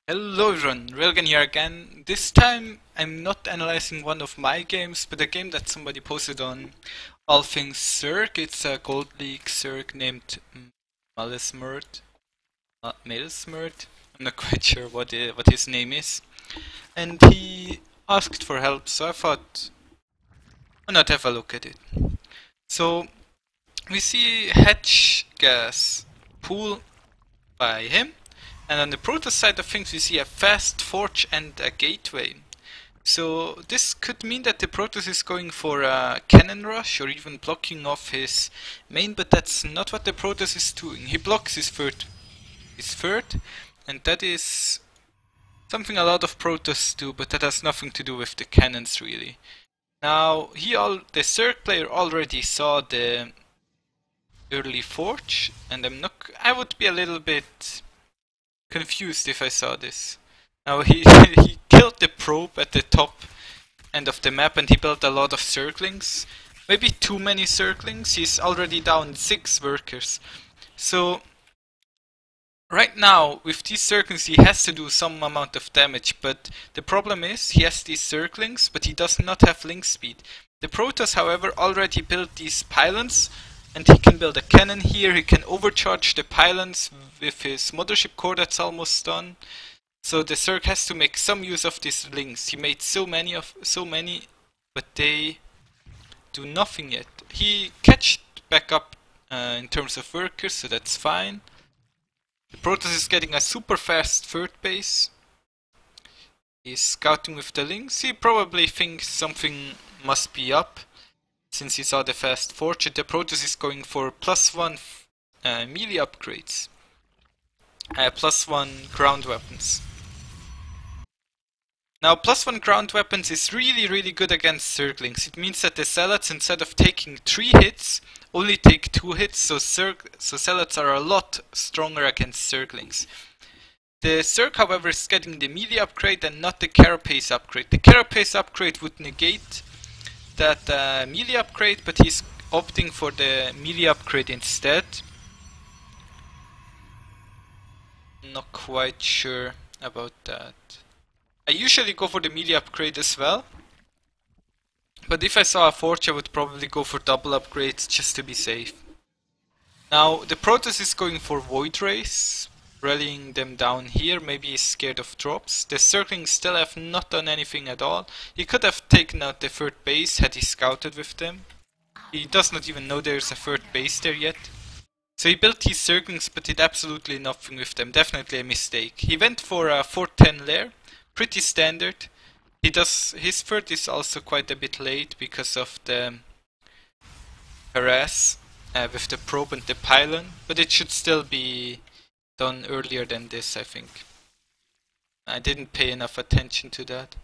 Hello everyone, Railgun here again. This time I'm not analyzing one of my games, but a game that somebody posted on All Things Zerg. It's a Gold League Zerg named Malesmurd. Malesmurd? I'm not quite sure what his name is. And he asked for help, so I thought, why not have a look at it. So we see hatch gas pool by him. And on the Protoss side of things we see a fast forge and a gateway. So this could mean that the Protoss is going for a cannon rush or even blocking off his main, but that's not what the Protoss is doing. He blocks his third, and that is something a lot of Protoss do, but that has nothing to do with the cannons really. Now the Zerg player already saw the early forge, and I would be a little bit confused if I saw this. Now he killed the probe at the top end of the map and he built a lot of Zerglings. Maybe too many Zerglings. He's already down 6 workers. So right now with these Zerglings he has to do some amount of damage, but the problem is he has these Zerglings but he does not have link speed. The Protoss however already built these pylons, and he can build a cannon here. He can overcharge the pylons with his mothership core that's almost done. So the Zerg has to make some use of these links. He made so many, but they do nothing yet. He catched back up in terms of workers, so that's fine. The Protoss is getting a super fast third base. He's scouting with the links. He probably thinks something must be up, since he saw the fast forge. The Protoss is going for +1 melee upgrades, +1 ground weapons. Now +1 ground weapons is really good against Zerglings. It means that the Zealots, instead of taking 3 hits, only take 2 hits, so Zealots are a lot stronger against Zerglings. The Zerg however is getting the melee upgrade and not the carapace upgrade. The carapace upgrade would negate that melee upgrade, but he's opting for the melee upgrade instead. Not quite sure about that. I usually go for the melee upgrade as well, but if I saw a forge I would probably go for double upgrades just to be safe. Now the Protoss is going for Void Rays, rallying them down here. Maybe he's scared of drops. The Zerglings still have not done anything at all. He could have taken out the third base had he scouted with them. He does not even know there's a third base there yet. So he built these Zerglings but did absolutely nothing with them. Definitely a mistake. He went for a 410 lair. Pretty standard. His third is also quite a bit late because of the harass with the probe and the pylon, but it should still be done earlier than this, I think. I didn't pay enough attention to that.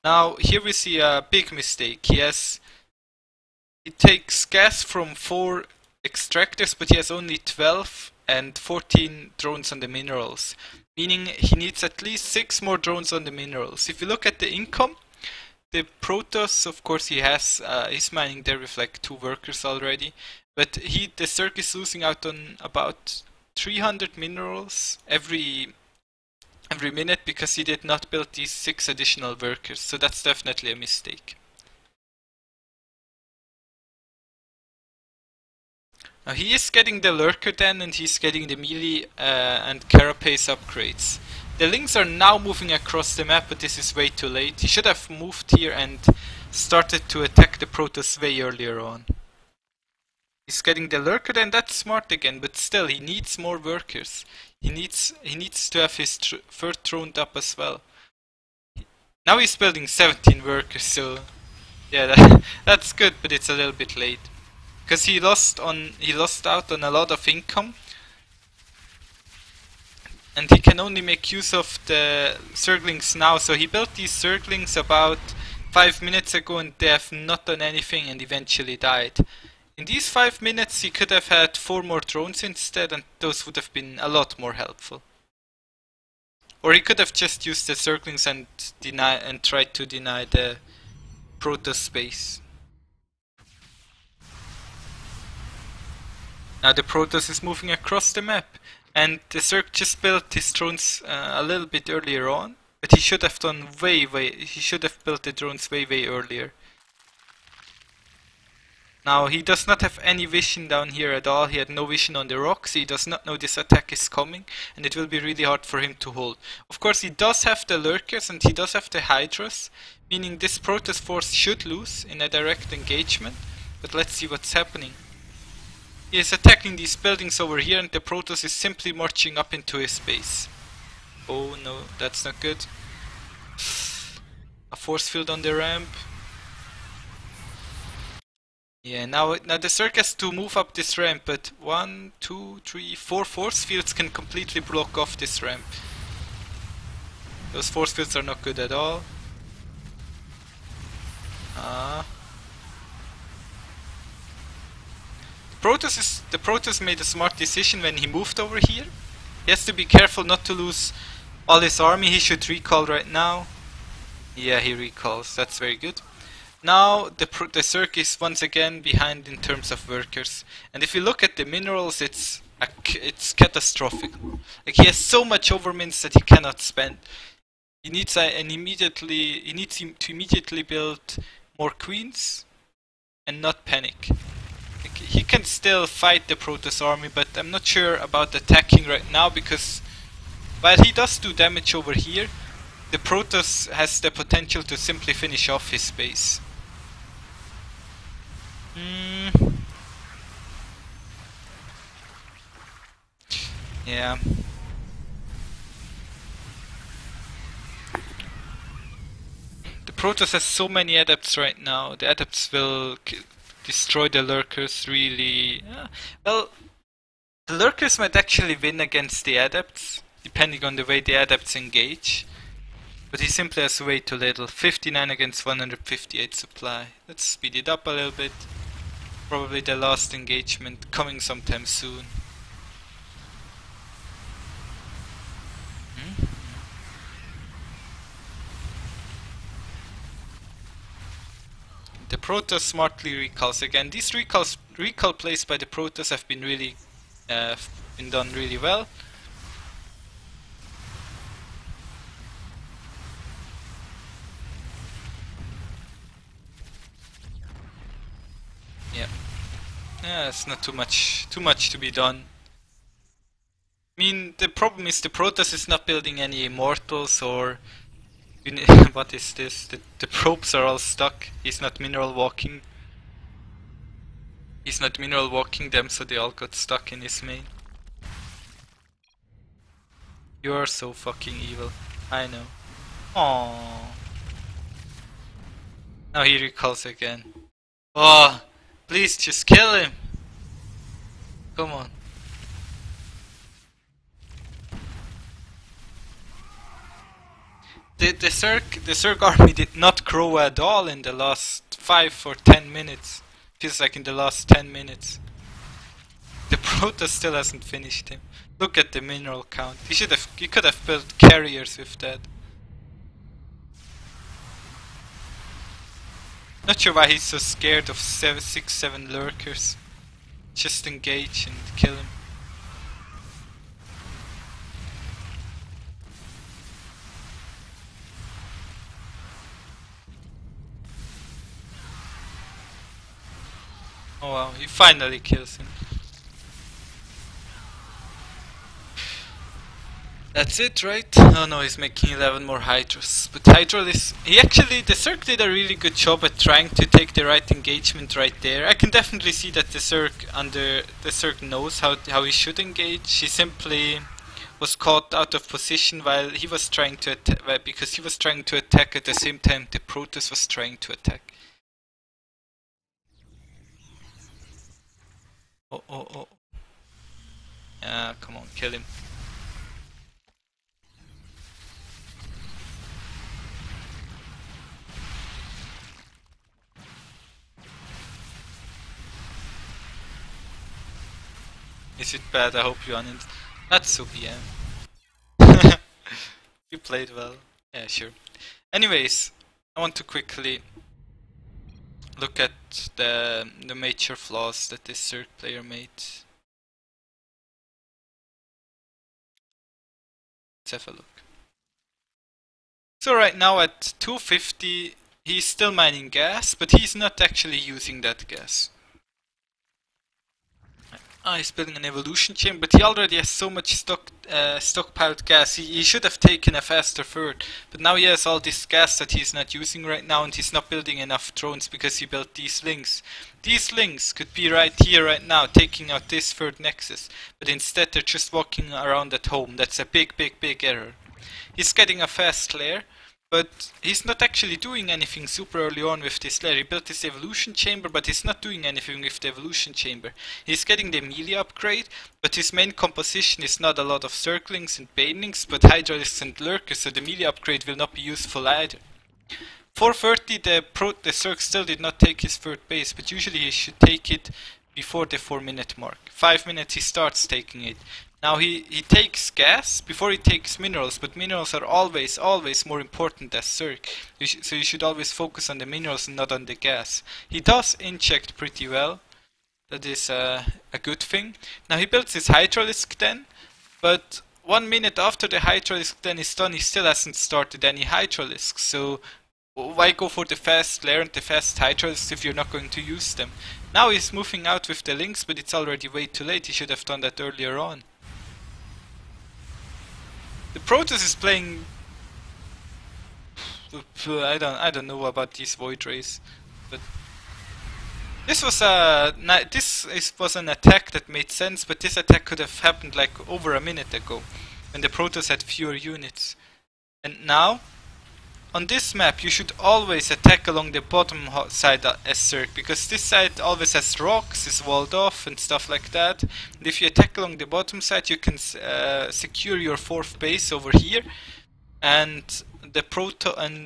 Now here we see a big mistake. He takes gas from 4 extractors, but he has only 12 and 14 drones on the minerals, meaning he needs at least 6 more drones on the minerals. If you look at the income, the Protoss, of course he has, he's mining there with like 2 workers already, but the Zerg is losing out on about 300 minerals every minute because he did not build these 6 additional workers, so that's definitely a mistake. Now he is getting the lurker then, and he's getting the melee and carapace upgrades. The links are now moving across the map, but this is way too late. He should have moved here and started to attack the Protoss way earlier on. He's getting the lurker then, that's smart again, but still he needs more workers. He needs to have his third droned up as well. Now he's building 17 workers, so yeah, that's good, but it's a little bit late. Because he lost out on a lot of income, and he can only make use of the Zerglings now. So he built these Zerglings about 5 minutes ago and they have not done anything and eventually died. In these 5 minutes he could have had 4 more drones instead, and those would have been a lot more helpful. Or he could have just used the Zerglings and tried to deny the Protoss space. Now the Protoss is moving across the map, And the Zerg just built his drones a little bit earlier on, but he should have done he should have built the drones way earlier. Now he does not have any vision down here at all. He had no vision on the rocks. He does not know this attack is coming, and it will be really hard for him to hold. Of course he does have the lurkers and he does have the hydras, meaning this Protoss force should lose in a direct engagement. But let's see what's happening. He is attacking these buildings over here and the Protoss is simply marching up into his base. Oh no, that's not good. A force field on the ramp. Yeah, now the Zerg has to move up this ramp, but 1, 2, 3, 4 force fields can completely block off this ramp. Those force fields are not good at all. The Protoss made a smart decision when he moved over here. He has to be careful not to lose all his army. He should recall right now. Yeah, he recalls. That's very good. Now the Zerg is once again behind in terms of workers, and if you look at the minerals, it's catastrophic. Like he has so much overmins that he cannot spend. He needs to immediately build more queens and not panic. Like, he can still fight the Protoss army, but I'm not sure about attacking right now because while he does do damage over here, the Protoss has the potential to simply finish off his base. Yeah. The Protoss has so many adepts right now. The adepts will destroy the lurkers really. Well, the lurkers might actually win against the adepts, depending on the way the adepts engage. But he simply has way too little. 59 against 158 supply. Let's speed it up a little bit. Probably the last engagement coming sometime soon. The Protoss smartly recalls again. These recall plays by the Protoss have been done really well. Yeah, it's not too much to be done. I mean, the problem is the Protoss is not building any immortals or what is this? The probes are all stuck. He's not mineral walking. He's not mineral walking them, so they all got stuck in his main. You are so fucking evil. I know. Aww. Now he recalls again. Oh, please just kill him. Come on. The Zerg army did not grow at all in the last 5 or 10 minutes. Feels like in the last 10 minutes. The Protoss still hasn't finished him. Look at the mineral count. He could have built carriers with that. Not sure why he's so scared of 6-7 lurkers. Just engage and kill him. Oh wow, he finally kills him. That's it, right? Oh no, he's making 11 more Hydras. But Hydra is... the Zerg did a really good job at trying to take the right engagement right there. I can definitely see that the Zerg knows how he should engage. He simply was caught out of position while he was trying to attack, because he was trying to attack at the same time the Protoss was trying to attack. Oh. Yeah, come on, kill him. Is it bad? I hope you uninstall. That's so BM. You played well. Yeah, sure. Anyways, I want to quickly look at the major flaws that this Zerg player made. Let's have a look. So right now at 250, he's still mining gas, but he's not actually using that gas. He's building an evolution chamber, but he already has so much stockpiled gas. He should have taken a faster third, but now he has all this gas that he's not using right now, and he's not building enough drones because he built these links. These links could be right here, right now, taking out this third nexus, but instead they're just walking around at home. That's a big error. He's getting a fast lair, but he's not actually doing anything super early on with this lair. He built this evolution chamber, but he's not doing anything with the evolution chamber. He's getting the melee upgrade, but his main composition is not a lot of circlings and banelings, but hydralisks and lurkers, so the melee upgrade will not be useful either. 430, the Zerg still did not take his third base, but usually he should take it before the 4-minute mark. 5 minutes he starts taking it. Now he takes gas before he takes minerals, but minerals are always more important as Zerg. So you should always focus on the minerals and not on the gas. He does inject pretty well. That is a good thing. Now he builds his hydralisk then, but 1 minute after the hydralisk then is done, he still hasn't started any hydralisks. So why go for the fast lair and the fast hydralisks if you're not going to use them? Now he's moving out with the links, but it's already way too late. He should have done that earlier on. The Protoss is playing. I don't know about these void rays, but this was an attack that made sense. But this attack could have happened like over a minute ago, when the Protoss had fewer units. And now, on this map, you should always attack along the bottom side as Zerg, because this side always has rocks, is walled off and stuff like that. And if you attack along the bottom side, you can secure your fourth base over here, and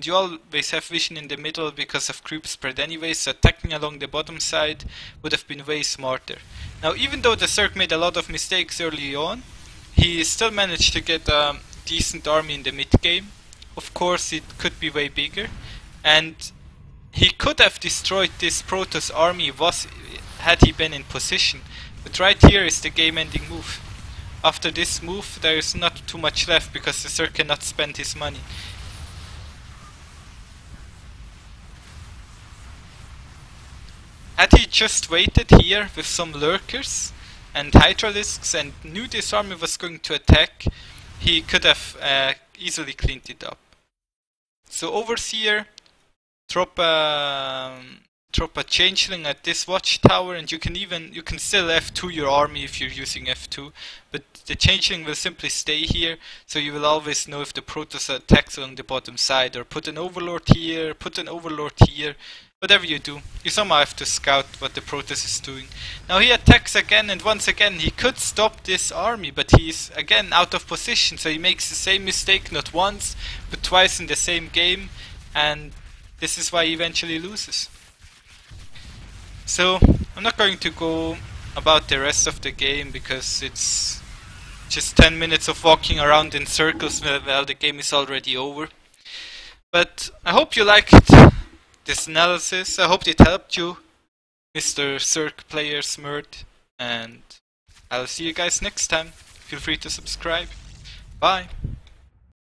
you always have vision in the middle because of creep spread anyway, so attacking along the bottom side would have been way smarter. Now, even though the Zerg made a lot of mistakes early on, he still managed to get a decent army in the mid game. Of course, it could be way bigger, and he could have destroyed this Protoss army had he been in position. But right here is the game-ending move. After this move, there is not too much left because the Zerg cannot spend his money. Had he just waited here with some lurkers and hydralisks and knew this army was going to attack, he could have easily cleaned it up. So Overseer, drop a changeling at this watchtower, and you can still F2 your army if you're using F2, but the changeling will simply stay here, so you will always know if the Protoss attacks along the bottom side, or put an overlord here, whatever you do. You somehow have to scout what the Protoss is doing. Now he attacks again, and once again he could stop this army, but he's again out of position, so he makes the same mistake not once, but twice in the same game, and this is why he eventually loses. So I'm not going to go about the rest of the game because it's just 10 minutes of walking around in circles while the game is already over. But I hope you liked this analysis. I hope it helped you, Mr. Zerg player Smurd, and I'll see you guys next time. Feel free to subscribe. Bye.